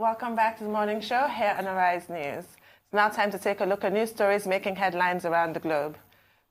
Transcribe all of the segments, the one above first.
Welcome back to the morning show here on Arise News. It's now time to take a look at news stories making headlines around the globe.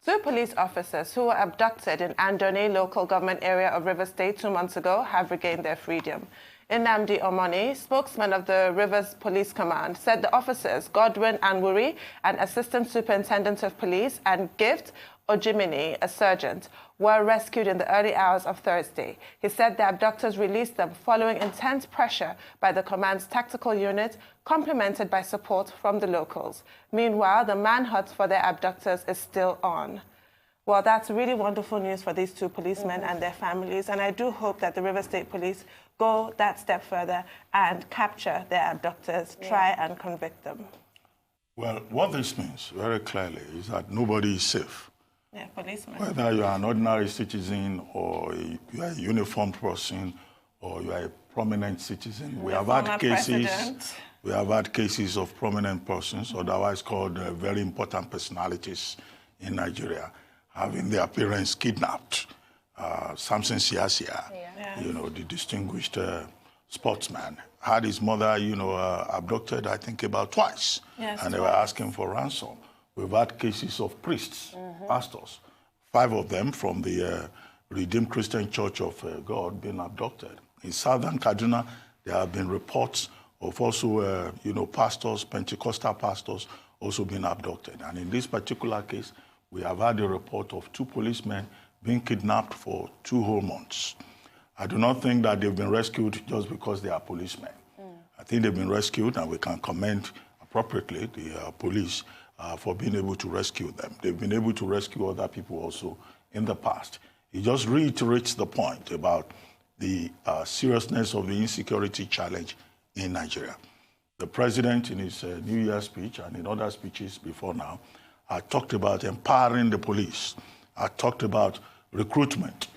2 police officers who were abducted in Andoni local government area of Rivers State 2 months ago have regained their freedom. Nnamdi Omoni, spokesman of the Rivers Police Command, said the officers, Godwin Anwuri, an assistant superintendent of police, and Gift Ojimini, a sergeant, were rescued in the early hours of Thursday. He said the abductors released them following intense pressure by the command's tactical unit, complemented by support from the locals. Meanwhile, the manhunt for their abductors is still on. Well, that's really wonderful news for these 2 policemen and their families, and I do hope that the Rivers State Police go that step further and capture their abductors, try and convict them. Well, what this means very clearly is that nobody is safe. Yeah, policemen. Whether you are an ordinary citizen or you are a uniformed person or you are a prominent citizen, we have had cases of prominent persons, otherwise called very important personalities in Nigeria, having their parents kidnapped. Samson Siasia, the distinguished sportsman, had his mother, abducted, I think, about twice. Yes, and they were asking for ransom. We've had cases of priests, pastors, 5 of them from the Redeemed Christian Church of God being abducted. In southern Kaduna, there have been reports of also, pastors, Pentecostal pastors, also being abducted. And in this particular case, we have had a report of 2 policemen being kidnapped for 2 whole months. I do not think that they've been rescued just because they are policemen. I think they've been rescued, and we can commend appropriately the police for being able to rescue them. They've been able to rescue other people also in the past. It just reiterates the point about the seriousness of the insecurity challenge in Nigeria. The president, in his New Year speech and in other speeches before now, talked about empowering the police. Talked about recruitment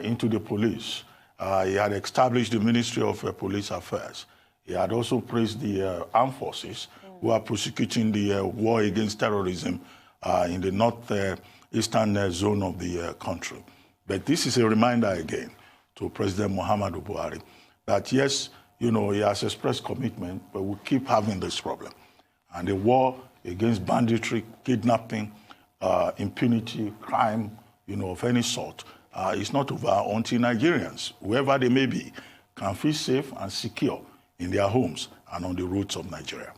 into the police. He had established the Ministry of Police Affairs. He had also praised the armed forces who are prosecuting the war against terrorism in the northeastern zone of the country. But this is a reminder again to President Muhammadu Buhari that yes, he has expressed commitment, but we keep having this problem. And the war against banditry, kidnapping, impunity, crime, of any sort, is not over until Nigerians, whoever they may be, can feel safe and secure in their homes and on the roads of Nigeria.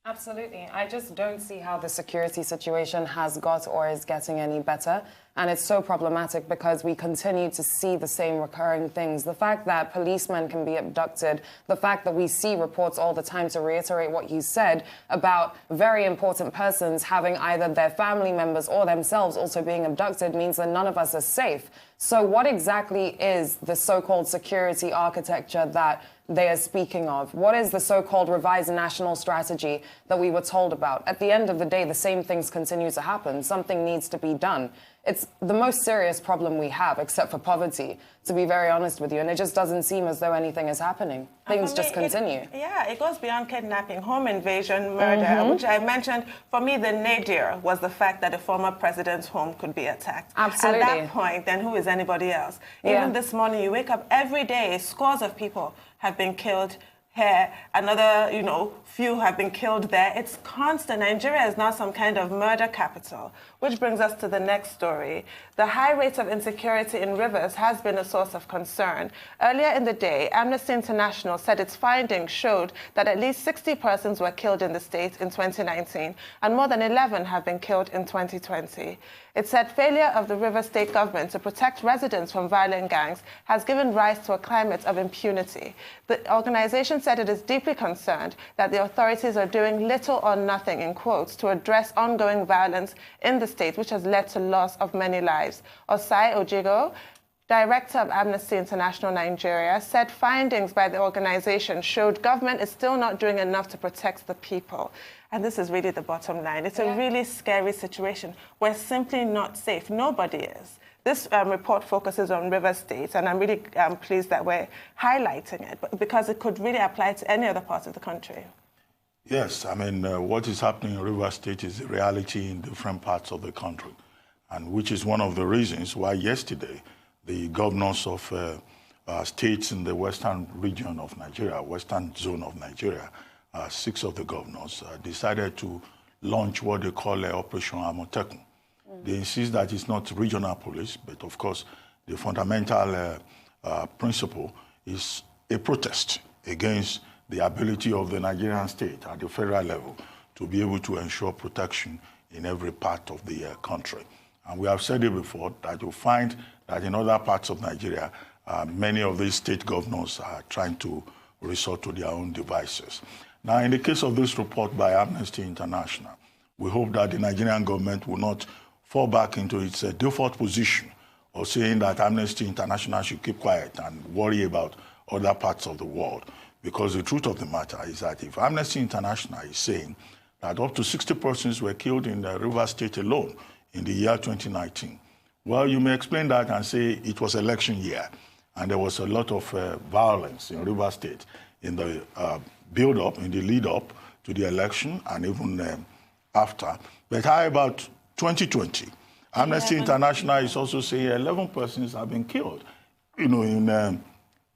Absolutely. I just don't see how the security situation has got or is getting any better. And it's so problematic because we continue to see the same recurring things. The fact that policemen can be abducted, the fact that we see reports all the time, to reiterate what you said, about very important persons having either their family members or themselves also being abducted, means that none of us are safe. So what exactly is the so-called security architecture that they are speaking of? What is the so-called revised national strategy that we were told about? At the end of the day, the same things continue to happen. Something needs to be done. It's the most serious problem we have, except for poverty, to be very honest with you. And it just doesn't seem as though anything is happening. Things just continue. It goes beyond kidnapping, home invasion, murder, which I mentioned. For me, the nadir was the fact that a former president's home could be attacked. Absolutely. At that point, then who is anybody else? Even this morning, you wake up every day, scores of people have been killed here, another, few have been killed there. It's constant. Nigeria is now some kind of murder capital, which brings us to the next story. The high rate of insecurity in Rivers has been a source of concern. Earlier in the day, Amnesty International said its findings showed that at least 60 persons were killed in the state in 2019, and more than 11 have been killed in 2020. It said failure of the Rivers State government to protect residents from violent gangs has given rise to a climate of impunity. The organization said it is deeply concerned that the authorities are doing little or nothing, in quotes, to address ongoing violence in the state, which has led to loss of many lives. Osai Ojigo, Director of Amnesty International Nigeria, said findings by the organization showed government is still not doing enough to protect the people. And this is really the bottom line. It's a really scary situation. We're simply not safe. Nobody is. This report focuses on Rivers State, and I'm really pleased that we're highlighting it, because it could really apply to any other part of the country. Yes, what is happening in Rivers State is a reality in different parts of the country, and which is one of the reasons why yesterday the governors of states in the western region of Nigeria, western zone of Nigeria, 6 of the governors decided to launch what they call Operation Amotekun. They insist that it's not regional police, but of course, the fundamental principle is a protest against the ability of the Nigerian state at the federal level to be able to ensure protection in every part of the country. And we have said it before that you'll find that in other parts of Nigeria, many of these state governors are trying to resort to their own devices. Now, in the case of this report by Amnesty International, we hope that the Nigerian government will not fall back into its default position of saying that Amnesty International should keep quiet and worry about other parts of the world. Because the truth of the matter is that if Amnesty International is saying that up to 60 persons were killed in the Rivers State alone in the year 2019, well, you may explain that and say it was election year, and there was a lot of violence in Rivers State in the build-up, in the lead-up to the election, and even after. But how about 2020? Amnesty International is also saying 11 persons have been killed, in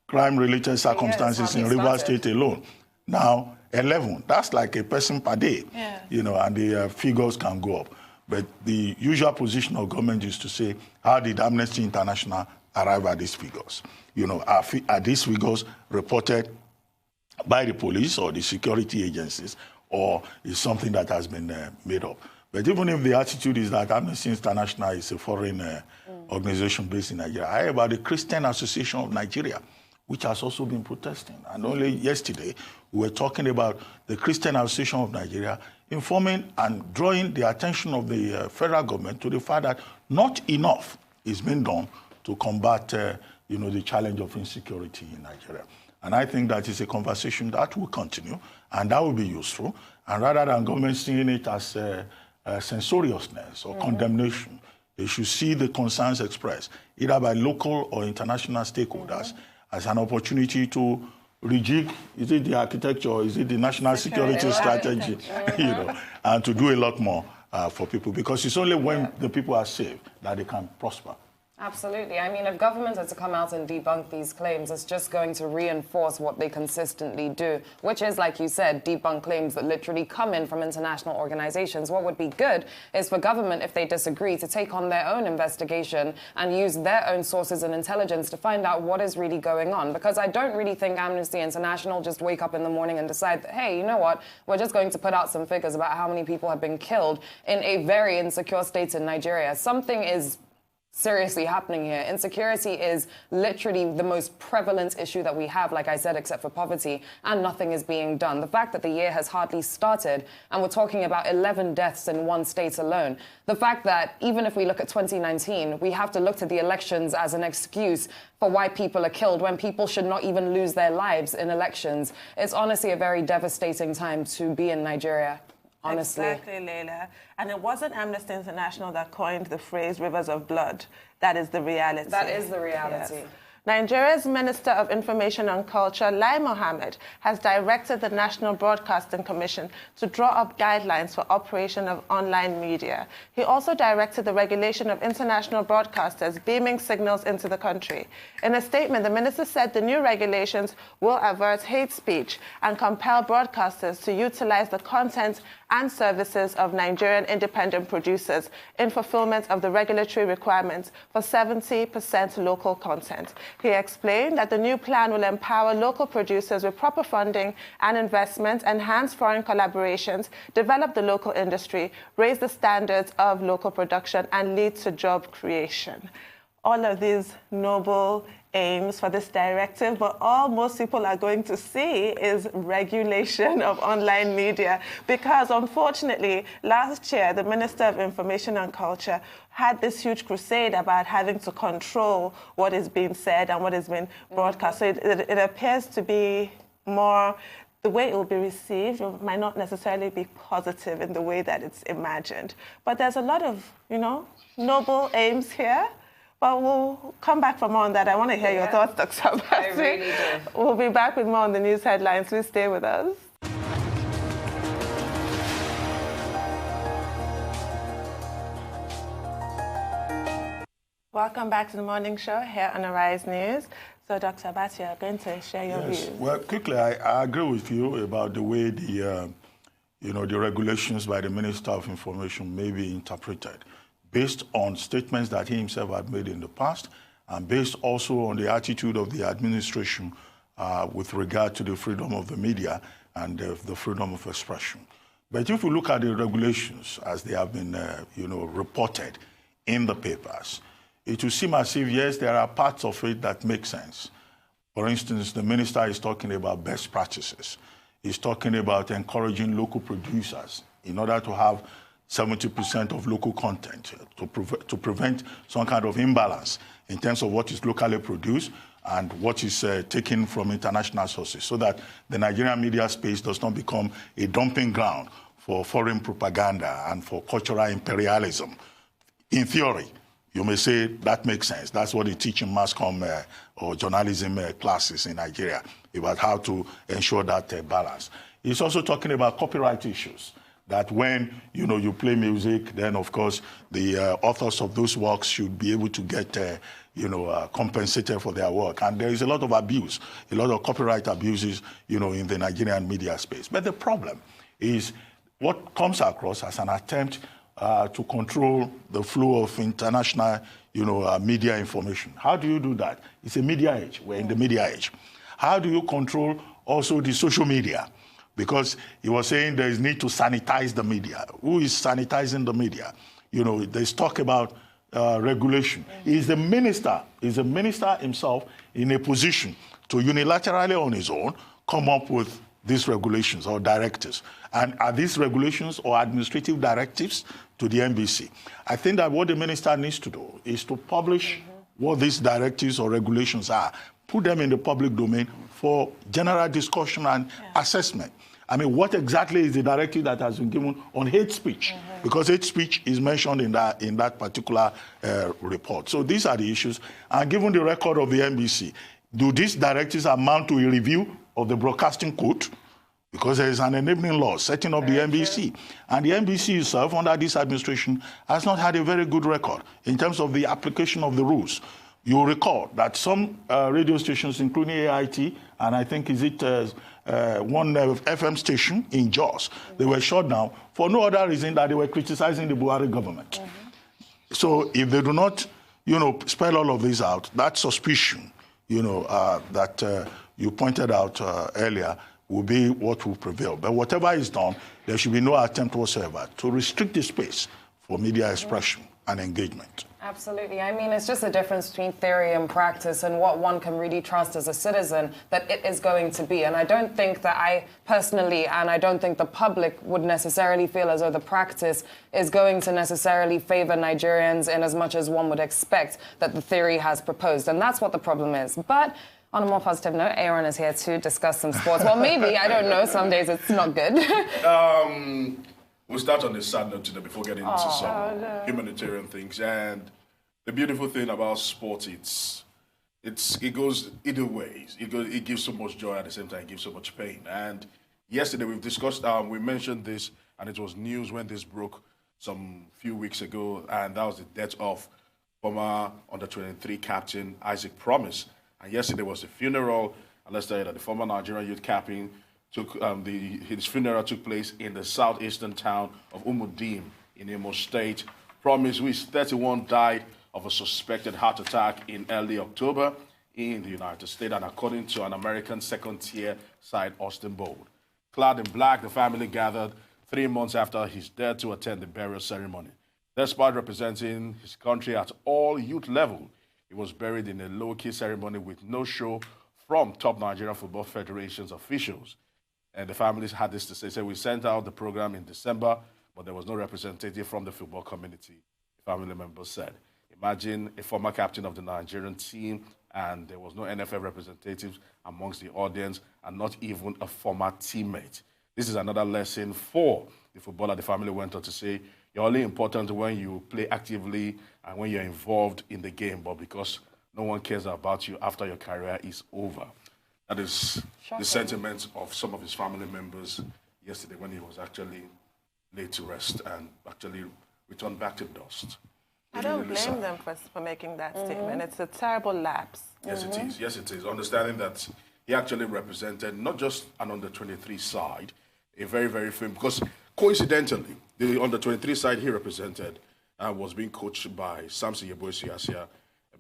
crime-related circumstances in Rivers State alone. Now, 11, that's like a person per day, and the figures can go up. But the usual position of government is to say, how did Amnesty International arrive at these figures? Are these figures reported by the police or the security agencies, or is something that has been made up? But even if the attitude is that Amnesty International is a foreign organization based in Nigeria, I heard about the Christian Association of Nigeria, which has also been protesting. And only yesterday, we were talking about the Christian Association of Nigeria informing and drawing the attention of the federal government to the fact that not enough is being done to combat, the challenge of insecurity in Nigeria. And I think that is a conversation that will continue, and that will be useful. And rather than government seeing it as censoriousness or condemnation, they should see the concerns expressed, either by local or international stakeholders, as an opportunity to rejig, is it the architecture, or is it the national security strategy, and to do a lot more for people, because it's only when the people are safe that they can prosper. Absolutely. I mean, if government are to come out and debunk these claims, it's just going to reinforce what they consistently do, which is, like you said, debunk claims that literally come in from international organizations. What would be good is for government, if they disagree, to take on their own investigation and use their own sources and intelligence to find out what is really going on. Because I don't really think Amnesty International just wake up in the morning and decide that, hey, you know what, we're just going to put out some figures about how many people have been killed in a very insecure state in Nigeria. Something is seriously happening here. Insecurity is literally the most prevalent issue that we have, like I said, except for poverty, and nothing is being done. The fact that the year has hardly started and we're talking about 11 deaths in one state alone. The fact that even if we look at 2019, we have to look to the elections as an excuse for why people are killed when people should not even lose their lives in elections. It's honestly a very devastating time to be in Nigeria. Honestly. Exactly, Leila. And it wasn't Amnesty International that coined the phrase rivers of blood. That is the reality. That is the reality. Yes. Nigeria's Minister of Information and Culture, Lai Mohammed, has directed the National Broadcasting Commission to draw up guidelines for operation of online media. He also directed the regulation of international broadcasters beaming signals into the country. In a statement, the minister said the new regulations will avert hate speech and compel broadcasters to utilize the content and services of Nigerian independent producers in fulfillment of the regulatory requirements for 70% local content. He explained that the new plan will empower local producers with proper funding and investment, enhance foreign collaborations, develop the local industry, raise the standards of local production, and lead to job creation. All of these noble aims for this directive, but all most people are going to see is regulation of online media, because unfortunately last year the Minister of Information and Culture had this huge crusade about having to control what is being said and what is being broadcast. So it appears to be more, the way it will be received might not necessarily be positive in the way that it's imagined. But there's a lot of, noble aims here. But we'll come back for more on that. I want to hear your thoughts, Dr. Abbasi. I really do. We'll be back with more on the news headlines. Please stay with us. Welcome back to the morning show here on Arise News. So, Dr. Abati, you're going to share your views. Well, quickly, I agree with you about the way the the regulations by the Minister of Information may be interpreted based on statements that he himself had made in the past and based also on the attitude of the administration with regard to the freedom of the media and the freedom of expression. But if we look at the regulations as they have been, reported in the papers, it will seem as if, yes, there are parts of it that make sense. For instance, the minister is talking about best practices. He's talking about encouraging local producers in order to have 70% of local content to prevent some kind of imbalance in terms of what is locally produced and what is taken from international sources, so that the Nigerian media space does not become a dumping ground for foreign propaganda and for cultural imperialism. In theory, you may say that makes sense. That's what they teach in mass comm or journalism classes in Nigeria, about how to ensure that balance. He's also talking about copyright issues, that when you play music, then of course the authors of those works should be able to get compensated for their work. And there is a lot of abuse, a lot of copyright abuses, in the Nigerian media space. But the problem is what comes across as an attempt to control the flow of international, media information. How do you do that? It's a media age. We're in the media age. How do you control also the social media? Because he was saying there is need to sanitize the media. Who is sanitizing the media? There's talk about regulation. He's the minister himself in a position to unilaterally on his own come up with these regulations or directives. And are these regulations or administrative directives to the NBC? I think that what the minister needs to do is to publish what these directives or regulations are, put them in the public domain for general discussion and assessment. I mean, what exactly is the directive that has been given on hate speech? Because hate speech is mentioned in that particular report. So these are the issues. And given the record of the NBC, do these directives amount to a review of the broadcasting code? Because there is an enabling law setting up the NBC. And the NBC itself, under this administration, has not had a very good record in terms of the application of the rules. You'll recall that some radio stations, including AIT, and I think one FM station in Jos, they were shut down for no other reason that they were criticizing the Buhari government. So if they do not, spell all of this out, that suspicion, that you pointed out earlier, will be what will prevail. But whatever is done, there should be no attempt whatsoever to restrict the space for media expression and engagement. Absolutely. I mean, it's just a difference between theory and practice and what one can really trust as a citizen that it is going to be. And I don't think that I personally, and I don't think the public would necessarily feel as though the practice is going to necessarily favor Nigerians in as much as one would expect that the theory has proposed. And that's what the problem is. But on a more positive note, Aaron is here to discuss some sports. Well, maybe, I don't know, some days it's not good. We'll start on a sad note today before getting into some humanitarian things. And the beautiful thing about sports, it goes either ways. It gives so much joy, at the same time it gives so much pain. And yesterday we've discussed, we mentioned this, and it was news when this broke some few weeks ago, and that was the death of former under-23 captain Isaac Promise. And yesterday was the funeral, and let's tell you that the former Nigerian youth captain his funeral took place in the southeastern town of Umudim in Imo State. Promise, who is 31, died of a suspected heart attack in early October in the United States, and according to an American second-tier site, Austin Bold. Clad in black, the family gathered 3 months after his death to attend the burial ceremony. Despite representing his country at all youth level, he was buried in a low-key ceremony with no show from top Nigerian Football Federation's officials. And the families had this to say. So we sent out the program in December, but there was no representative from the football community, the family members said. Imagine a former captain of the Nigerian team, and there was no NFL representatives amongst the audience, and not even a former teammate. This is another lesson for the footballer. The family went on to say, you're only important when you play actively and when you're involved in the game, but because no one cares about you after your career is over. That is the sentiment of some of his family members yesterday when he was actually laid to rest and actually returned back to dust. I don't blame them for making that statement. It's a terrible lapse. Yes, it is. Yes, it is. Understanding that he actually represented not just an under-23 side, a very, very firm, because coincidentally, the under-23 side he represented was being coached by Samson Yeboah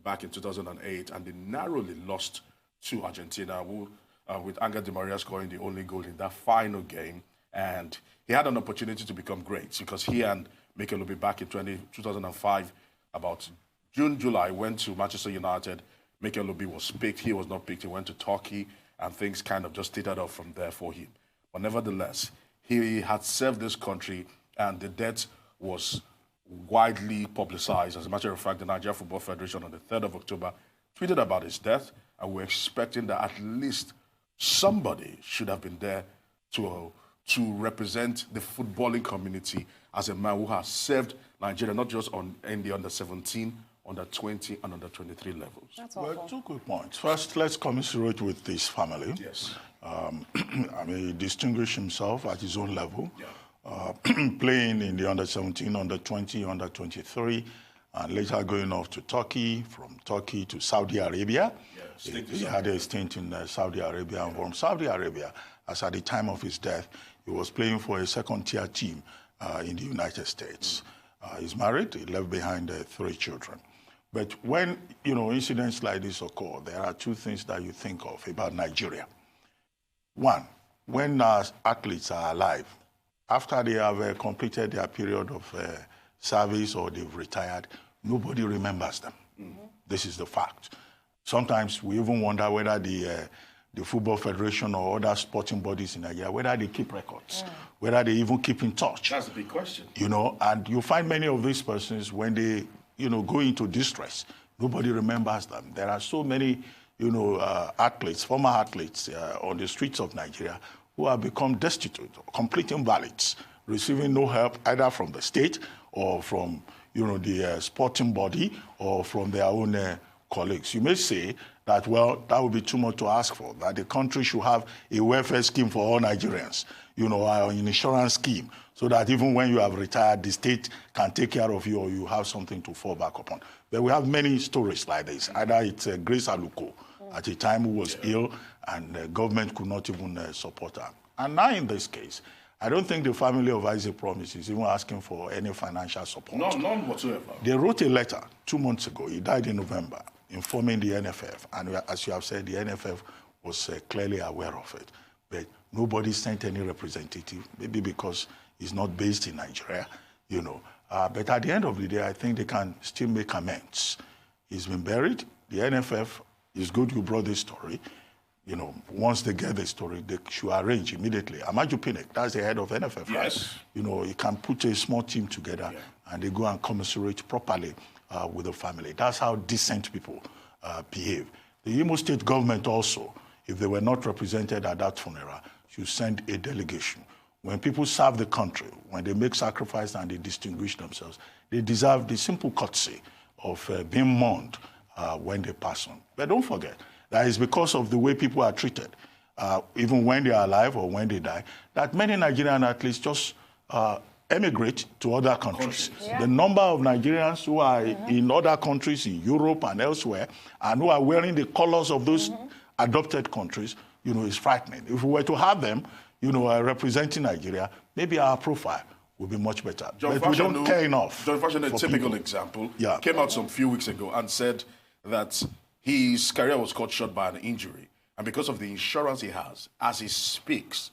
back in 2008, and they narrowly lost to Argentina, with Angel Di Maria scoring the only goal in that final game. And he had an opportunity to become great because he and Mikel Obi back in 2005, about June, July, went to Manchester United. Mikel Obi was picked. He was not picked. He went to Turkey, and things kind of just stated off from there for him. But nevertheless, he had served this country, and the death was widely publicized. As a matter of fact, the Nigeria Football Federation on the 3rd of October tweeted about his death, and we're expecting that at least somebody should have been there to represent the footballing community as a man who has served Nigeria, not just in the under-17, under-20, and under-23 levels. That's awful. Well, 2 quick points. First, let's commiserate with his family. Yes. I mean, he distinguished himself at his own level, Yeah. playing in the under-17, under-20, under-23, and later going off to Turkey, from Turkey to Saudi Arabia. Yes, He had a stint in Saudi Arabia, and from Saudi Arabia, as at the time of his death, he was playing for a second-tier team in the United States. He's married. He left behind 3 children. But when, incidents like this occur, there are 2 things that you think of about Nigeria. One, when our athletes are alive, after they have completed their period of service or they've retired, nobody remembers them. This is the fact. Sometimes we even wonder whether the Football Federation or other sporting bodies in Nigeria, whether they keep records, whether they even keep in touch. That's a big question. And you find many of these persons, when they, go into distress, nobody remembers them. There are so many, athletes, former athletes on the streets of Nigeria who have become destitute, complete invalids, receiving no help either from the state or from, the sporting body or from their own colleagues. You may say that, well, that would be too much to ask for, that the country should have a welfare scheme for all Nigerians, an insurance scheme, so that even when you have retired, the state can take care of you or you have something to fall back upon. But we have many stories like this. Either it's Grace Aluko at a time who was ill and the government could not even support her. And now in this case, I don't think the family of Isaac Promise is even asking for any financial support. None whatsoever. They wrote a letter 2 months ago. He died in November, informing the NFF. And as you have said, the NFF was clearly aware of it. But nobody sent any representative, maybe because he's not based in Nigeria, But at the end of the day, I think they can still make amends. He's been buried. The NFF, it's good you brought this story. Once they get the story, they should arrange immediately. Amaju Pinnick, that's the head of NFF, yes. Right? He can put a small team together and they go and commiserate properly with the family. That's how decent people behave. The Imo State government also, if they were not represented at that funeral, should send a delegation. When people serve the country, when they make sacrifice and they distinguish themselves, they deserve the simple courtesy of being mourned when they pass on. But don't forget, that is because of the way people are treated, even when they are alive or when they die, that many Nigerian athletes just emigrate to other countries. Yeah. The number of Nigerians who are in other countries, in Europe and elsewhere, and who are wearing the colors of those adopted countries, is frightening. If we were to have them, representing Nigeria, maybe our profile would be much better. But we don't care enough. John Fashion, a typical example, came out some few weeks ago and said that his career was cut short by an injury. And because of the insurance he has, as he speaks,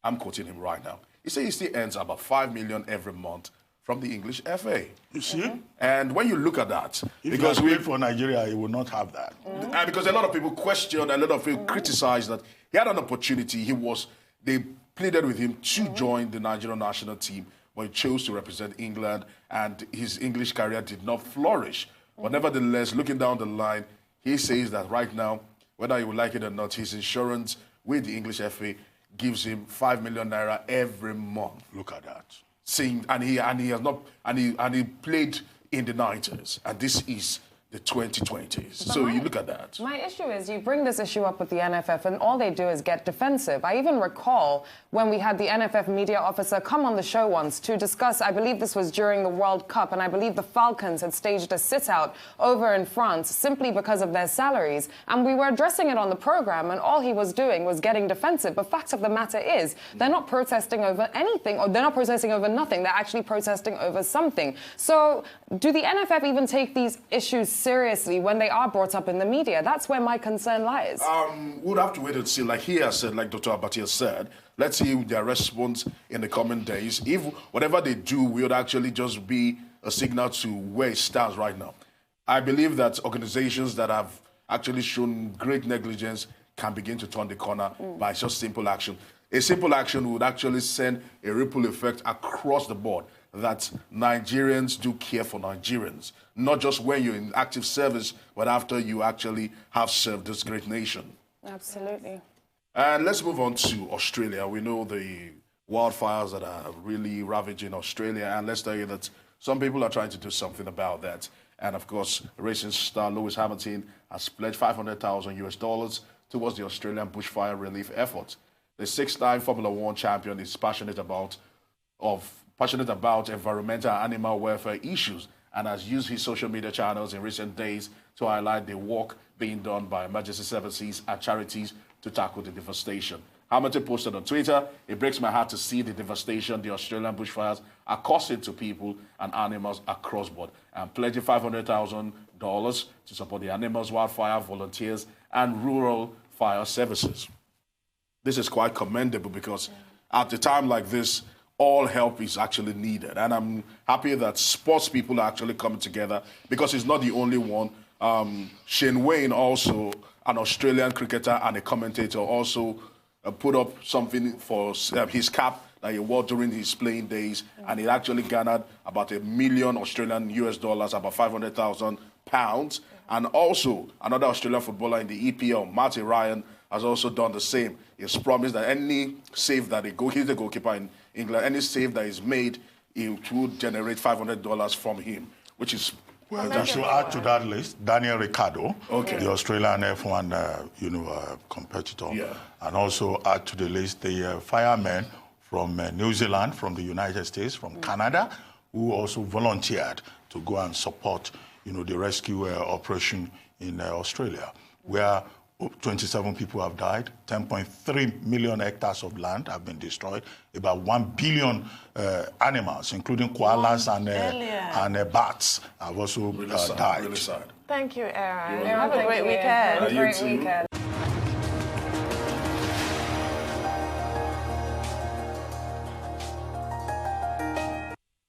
I'm quoting him right now, he says he still earns about 5 million every month from the English FA. You see? And when you look at that, if because we for Nigeria, he would not have that. And because a lot of people question, a lot of people criticize that he had an opportunity. They pleaded with him to join the Nigerian national team, but he chose to represent England, and his English career did not flourish. But nevertheless, looking down the line, he says that right now, whether he would like it or not, his insurance with the English FA gives him 5 million naira every month. Look at that. He played in the 90s, and this is the 2020s. So you look at that. My issue is you bring this issue up with the NFF and all they do is get defensive. I even recall when we had the NFF media officer come on the show once to discuss, I believe this was during the World Cup, and I believe the Falcons had staged a sit-out over in France simply because of their salaries. And we were addressing it on the program, and all he was doing was getting defensive. But fact of the matter is, they're not protesting over anything, or they're not protesting over nothing. They're actually protesting over something. So do the NFF even take these issues seriously when they are brought up in the media? That's where my concern lies. We'll have to wait and see. Like he has said, like Dr. Abati has said, let's see their response in the coming days. If whatever they do would actually just be a signal to where it stands right now. I believe that organizations that have actually shown great negligence can begin to turn the corner by just simple action. A simple action would actually send a ripple effect across the board that Nigerians do care for Nigerians, not just when you're in active service, but after you actually have served this great nation. Absolutely. And let's move on to Australia. We know the wildfires that are really ravaging Australia, and let's tell you that some people are trying to do something about that. And of course, racing star Lewis Hamilton has pledged $500,000 towards the Australian bushfire relief effort. The six-time Formula One champion is passionate about environmental and animal welfare issues and has used his social media channels in recent days to highlight the work being done by emergency services and charities to tackle the devastation. Hamilton posted on Twitter, "It breaks my heart to see the devastation the Australian bushfires are causing to people and animals across board. I'm pledging $500,000 to support the animals, wildfire volunteers, and rural fire services." This is quite commendable because at a time like this, all help is actually needed. And I'm happy that sports people are actually coming together because he's not the only one. Shane Wayne, also an Australian cricketer and a commentator, also put up something for his cap that he wore during his playing days, and it actually garnered about $1 million Australian US dollars, about £500,000. And also, another Australian footballer in the EPL, Marty Ryan, has also done the same. He's promised that any save that he's the goalkeeper in England, any save that is made, it would generate $500 from him, which is... Well, I should add to that list Daniel Ricciardo, the Australian F1 competitor, and also add to the list the firemen from New Zealand, from the United States, from Canada, who also volunteered to go and support, the rescue operation in Australia, where 27 people have died, 10.3 million hectares of land have been destroyed, about 1 billion animals, including koalas and bats, have also died. Really sad. Thank you, Aaron. Have a great weekend. You too.